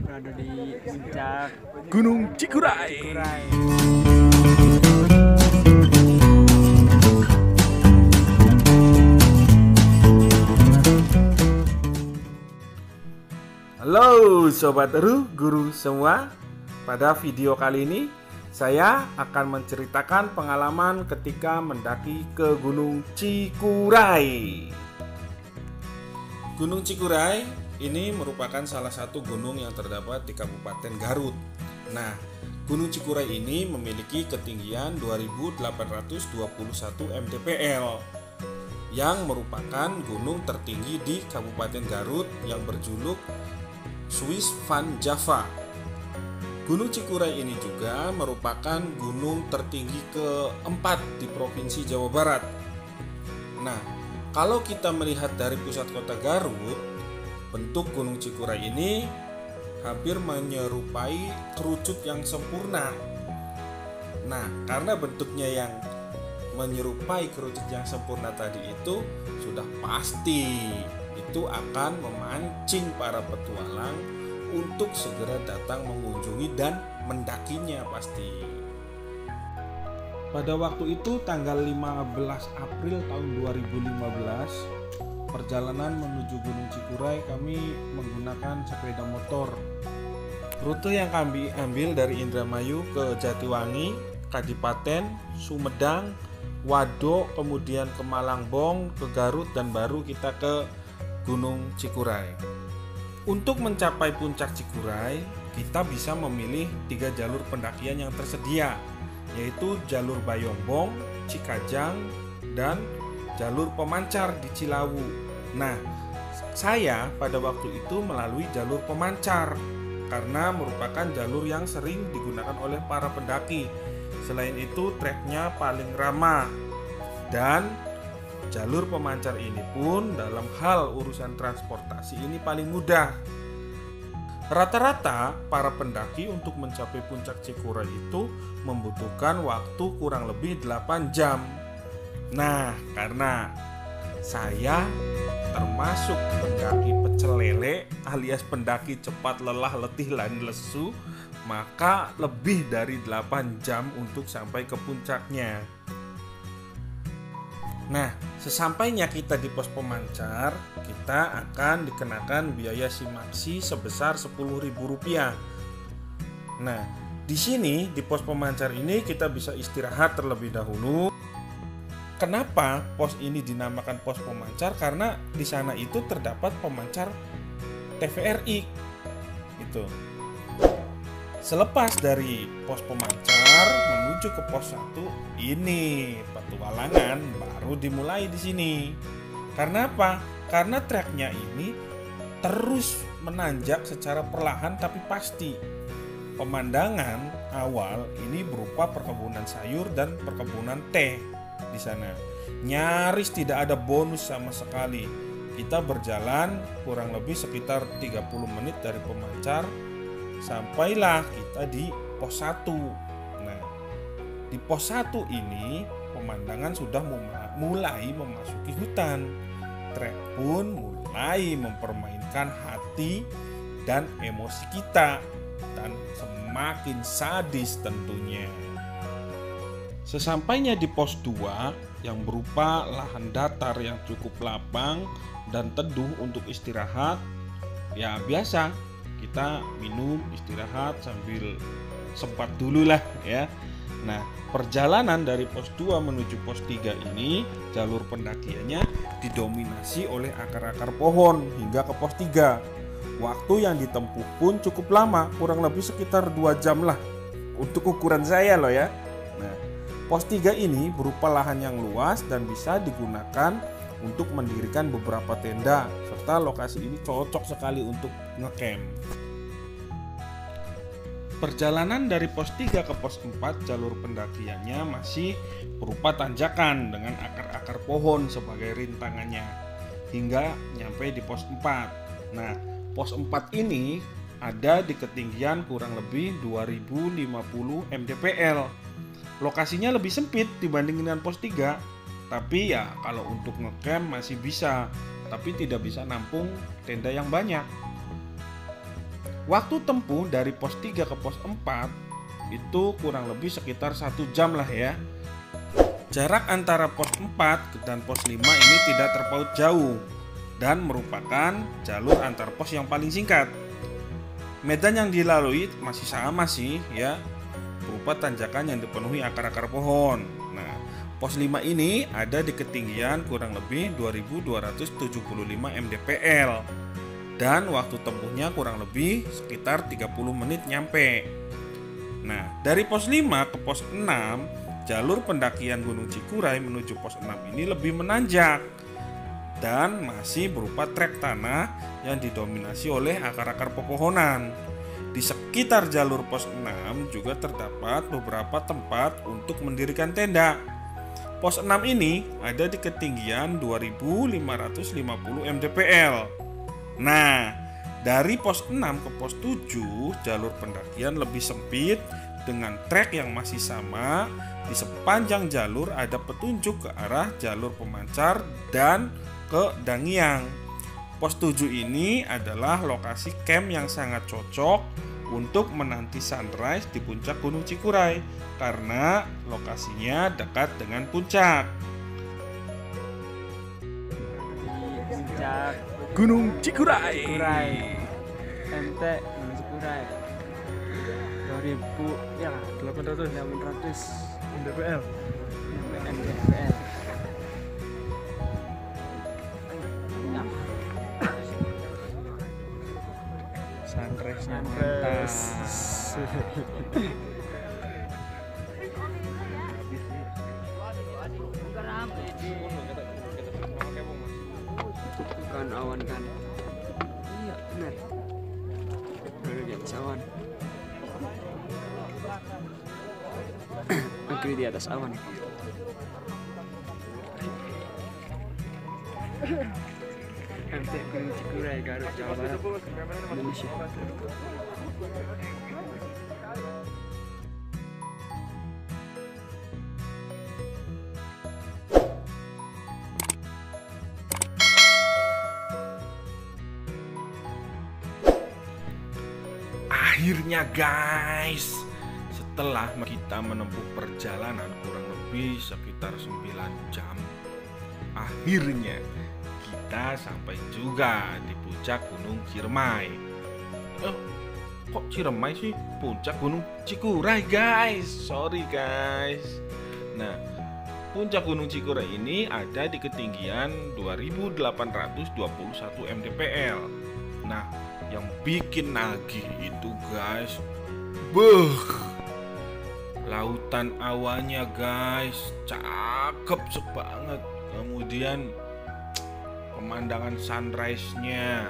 berada di puncak Gunung Cikuray. Cikuray. Halo Sobat Guru semua. Pada video kali ini saya akan menceritakan pengalaman ketika mendaki ke Gunung Cikuray. Gunung Cikuray ini merupakan salah satu gunung yang terdapat di Kabupaten Garut. Nah, Gunung Cikuray ini memiliki ketinggian 2821 mdpl yang merupakan gunung tertinggi di Kabupaten Garut yang berjuluk Swiss Van Java. Gunung Cikuray ini juga merupakan gunung tertinggi keempat di Provinsi Jawa Barat. Nah, kalau kita melihat dari pusat kota Garut, bentuk Gunung Cikuray ini hampir menyerupai kerucut yang sempurna. Nah, karena bentuknya yang menyerupai kerucut yang sempurna tadi itu sudah pasti itu akan memancing para petualang untuk segera datang mengunjungi dan mendakinya pasti. Pada waktu itu tanggal 15 April tahun 2015, perjalanan menuju Gunung Cikuray kami menggunakan sepeda motor. Rute yang kami ambil dari Indramayu ke Jatiwangi, Kadipaten, Sumedang, Waduk, kemudian ke Malangbong, ke Garut, dan baru kita ke Gunung Cikuray. Untuk mencapai puncak Cikuray, kita bisa memilih 3 jalur pendakian yang tersedia, yaitu jalur Bayombong, Cikajang, dan jalur pemancar di Cilawu. Nah, saya pada waktu itu melalui jalur pemancar karena merupakan jalur yang sering digunakan oleh para pendaki. Selain itu, treknya paling ramah dan jalur pemancar ini pun dalam hal urusan transportasi ini paling mudah. Rata-rata para pendaki untuk mencapai puncak Cikuray itu membutuhkan waktu kurang lebih 8 jam. Nah, karena saya termasuk pendaki pecel lele alias pendaki cepat lelah letih dan lesu, maka lebih dari 8 jam untuk sampai ke puncaknya. Nah, sesampainya kita di pos pemancar, kita akan dikenakan biaya simaksi sebesar Rp10.000. Nah, di sini di pos pemancar ini kita bisa istirahat terlebih dahulu. Kenapa pos ini dinamakan pos pemancar? Karena di sana itu terdapat pemancar TVRI. Gitu. Selepas dari pos pemancar menuju ke pos 1, ini petualangan baru dimulai di sini. Karena apa? Karena treknya ini terus menanjak secara perlahan tapi pasti. Pemandangan awal ini berupa perkebunan sayur dan perkebunan teh di sana. Nyaris tidak ada bonus sama sekali. Kita berjalan kurang lebih sekitar 30 menit dari pemancar. Sampailah kita di pos 1. Nah, di pos 1 ini pemandangan sudah mulai memasuki hutan. Trek pun mulai mempermainkan hati dan emosi kita dan semakin sadis tentunya. Sesampainya di pos 2 yang berupa lahan datar yang cukup lapang dan teduh untuk istirahat, ya biasa kita minum, istirahat sambil sempat dulu lah ya. Nah, perjalanan dari pos 2 menuju pos 3 ini jalur pendakiannya didominasi oleh akar-akar pohon hingga ke pos 3. Waktu yang ditempuh pun cukup lama, kurang lebih sekitar 2 jam lah untuk ukuran saya loh ya. Nah, pos 3 ini berupa lahan yang luas dan bisa digunakan untuk mendirikan beberapa tenda, serta lokasi ini cocok sekali untuk ngecamp. Perjalanan dari pos 3 ke pos 4 jalur pendakiannya masih berupa tanjakan dengan akar-akar pohon sebagai rintangannya hingga nyampe di pos 4. Nah, pos 4 ini ada di ketinggian kurang lebih 2050 mdpl. Lokasinya lebih sempit dibanding dengan pos 3. Tapi ya kalau untuk ngecamp masih bisa, tapi tidak bisa nampung tenda yang banyak. Waktu tempuh dari pos 3 ke pos 4 itu kurang lebih sekitar 1 jam lah ya. Jarak antara pos 4 dan pos 5 ini tidak terpaut jauh dan merupakan jalur antar pos yang paling singkat. Medan yang dilalui masih sama sih ya, berupa tanjakan yang dipenuhi akar-akar pohon. Nah, pos 5 ini ada di ketinggian kurang lebih 2275 mdpl. Dan waktu tempuhnya kurang lebih sekitar 30 menit nyampe. Nah, dari pos 5 ke pos 6, jalur pendakian Gunung Cikuray menuju pos 6 ini lebih menanjak dan masih berupa trek tanah yang didominasi oleh akar-akar pepohonan. Di sekitar jalur pos 6 juga terdapat beberapa tempat untuk mendirikan tenda. Pos 6 ini ada di ketinggian 2550 mdpl. Nah, dari pos 6 ke pos 7 jalur pendakian lebih sempit dengan trek yang masih sama. Di sepanjang jalur ada petunjuk ke arah jalur pemancar dan ke Dangiang. Pos 7 ini adalah lokasi camp yang sangat cocok untuk menanti sunrise di puncak Gunung Cikuray karena lokasinya dekat dengan puncak. Puncak Gunung Cikuray. Cikuray. MT Gunung Cikuray. 2000 ya 800 mdpl. mdpl. Sunrise-nya Sunrise. Bukan awan kan? Iya benar. Baru di atas awan. Negeri di atas awan. MT Gunung Cikuray, Garut, Jawa Barat, Indonesia. Akhirnya guys, setelah kita menempuh perjalanan kurang lebih sekitar 9 jam, akhirnya kita sampai juga di puncak Gunung Ciremai. Kok Ciremai sih? Puncak Gunung Cikuray guys. Sorry guys. Nah, puncak Gunung Cikuray ini ada di ketinggian 2821 mdpl. Nah, yang bikin nagih itu guys, lautan awannya guys, cakep banget. Kemudian pemandangan sunrise-nya.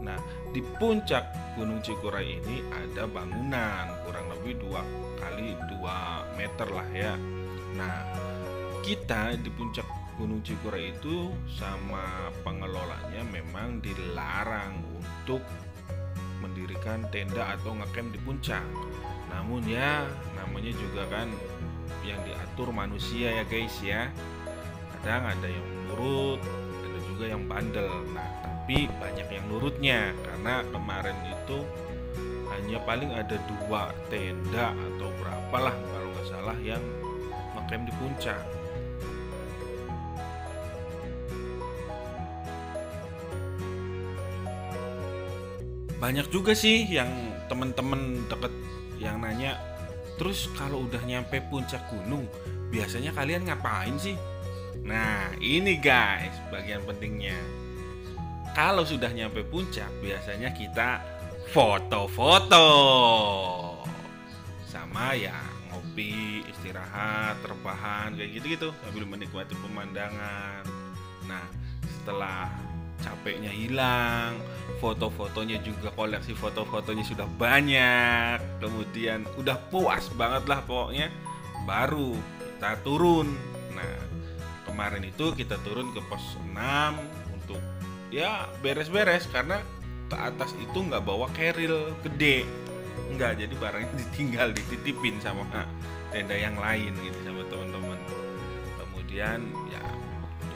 Nah, di puncak Gunung Cikuray ini ada bangunan kurang lebih 2 kali 2 meter lah ya. Nah, kita di puncak Gunung Cikuray itu sama pengelolanya memang dilarang untuk mendirikan tenda atau ngecamp di puncak. Namun ya namanya juga kan yang diatur manusia ya guys ya. Kadang ada yang nurut, ada juga yang bandel. Nah, tapi banyak yang nurutnya karena kemarin itu hanya paling ada 2 tenda atau berapalah kalau nggak salah yang ngecamp di puncak. Banyak juga sih yang temen-temen deket yang nanya, terus kalau udah nyampe puncak gunung biasanya kalian ngapain sih? Nah, ini guys bagian pentingnya. Kalau sudah nyampe puncak biasanya kita foto-foto sama ya ngopi, istirahat, rebahan kayak gitu-gitu sambil menikmati pemandangan. Nah, setelah capeknya hilang, foto-fotonya juga, koleksi foto-fotonya sudah banyak, kemudian udah puas banget lah pokoknya, baru kita turun. Nah, kemarin itu kita turun ke pos 6 untuk ya beres-beres karena ke atas itu nggak bawa keril gede, nggak, jadi barangnya ditinggal dititipin sama tenda yang lain gitu sama teman-teman. Kemudian ya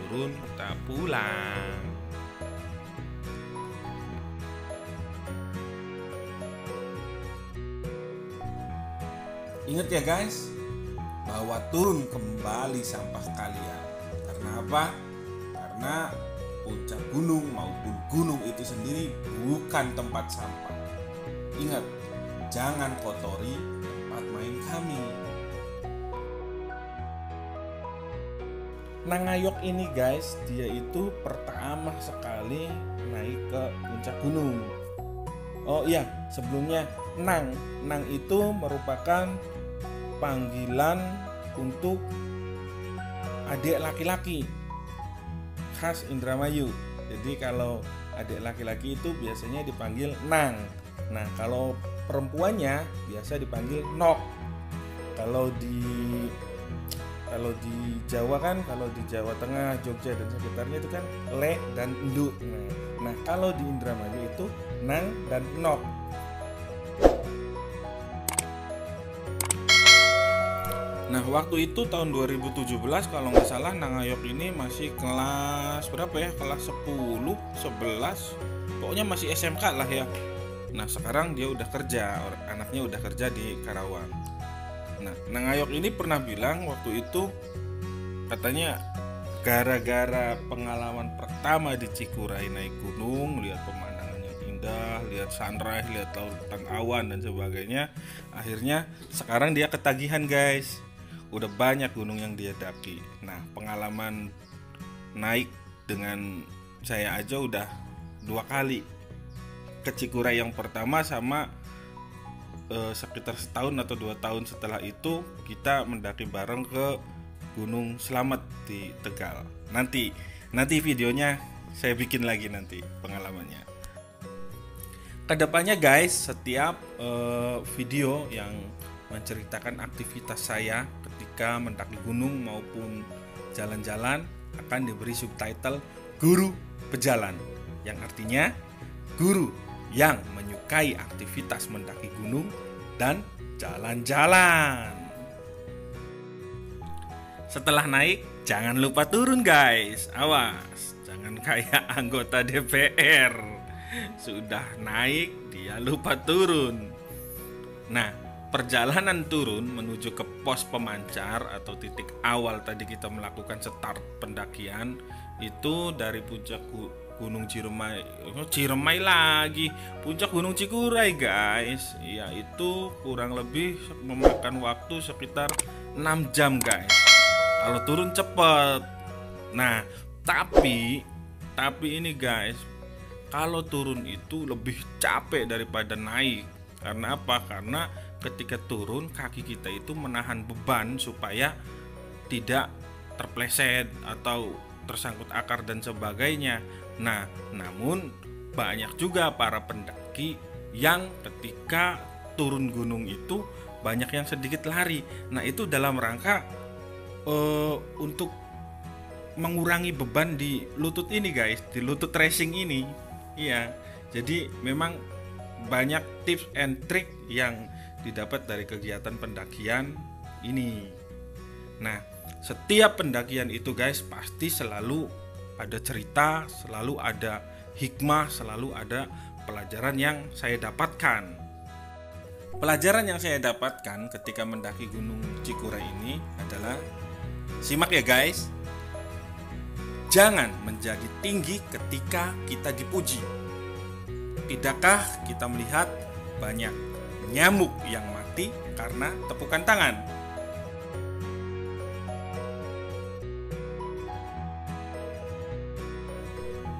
turun, kita pulang. Ingat ya guys, bahwa turun kembali sampah kalian. Karena apa? Karena puncak gunung maupun gunung itu sendiri bukan tempat sampah. Ingat, jangan kotori tempat main kami. Nangayok ini guys, dia itu pertama sekali naik ke puncak gunung. Oh iya, sebelumnya Nang itu merupakan panggilan untuk adik laki-laki khas Indramayu. Jadi kalau adik laki-laki itu biasanya dipanggil Nang. Nah, kalau perempuannya biasa dipanggil Nok. Kalau di Jawa kan, kalau di Jawa Tengah, Jogja dan sekitarnya itu kan Le dan Ndu. Nah, kalau di Indramayu itu Nang dan Nok. Nah, waktu itu tahun 2017 kalau nggak salah Nangayok ini masih kelas berapa ya? Kelas 10, 11. Pokoknya masih SMK lah ya. Nah, sekarang dia udah kerja, anaknya udah kerja di Karawang. Nah, Nangayok ini pernah bilang waktu itu katanya gara-gara pengalaman pertama di Cikuray naik gunung, lihat pemandangan yang indah, lihat sunrise, lihat lautan awan dan sebagainya, akhirnya sekarang dia ketagihan guys. Udah banyak gunung yang dia daki. Nah, pengalaman naik dengan saya aja udah 2 kali. Ke Cikuray yang pertama sama sekitar setahun atau 2 tahun setelah itu kita mendaki bareng ke Gunung Slamet di Tegal. Nanti videonya saya bikin lagi nanti pengalamannya. Kedepannya guys, setiap video yang menceritakan aktivitas saya ketika mendaki gunung maupun jalan-jalan akan diberi subtitle Guru Pejalan, yang artinya guru yang menyukai aktivitas mendaki gunung dan jalan-jalan. Setelah naik, jangan lupa turun guys. Awas, jangan kayak anggota DPR. Sudah naik, dia lupa turun. Nah, perjalanan turun menuju ke pos pemancar atau titik awal tadi kita melakukan start pendakian itu dari puncak Gunung Ciremai lagi, puncak Gunung Cikuray guys. Ya, itu kurang lebih memakan waktu sekitar 6 jam guys. Kalau turun cepet. Nah, tapi ini guys, kalau turun itu lebih capek daripada naik. Karena apa? Karena ketika turun kaki kita itu menahan beban supaya tidak terpleset atau tersangkut akar dan sebagainya. Nah, namun banyak juga para pendaki yang ketika turun gunung itu banyak yang sedikit lari. Nah, itu dalam rangka untuk mengurangi beban di lutut ini guys, di lutut racing ini. Iya, jadi memang banyak tips and trick yang didapat dari kegiatan pendakian ini. Nah, setiap pendakian itu guys pasti selalu ada cerita, selalu ada hikmah, selalu ada pelajaran yang saya dapatkan. Pelajaran yang saya dapatkan ketika mendaki Gunung Cikuray ini adalah, simak ya guys, jangan menjadi tinggi ketika kita dipuji. Tidakkah kita melihat banyak nyamuk yang mati karena tepukan tangan?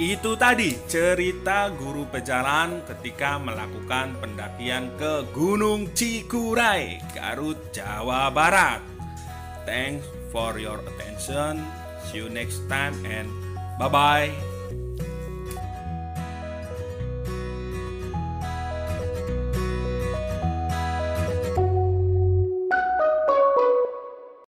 Itu tadi cerita guru pejalan ketika melakukan pendakian ke Gunung Cikuray, Garut, Jawa Barat. Thanks for your attention. See you next time and bye-bye.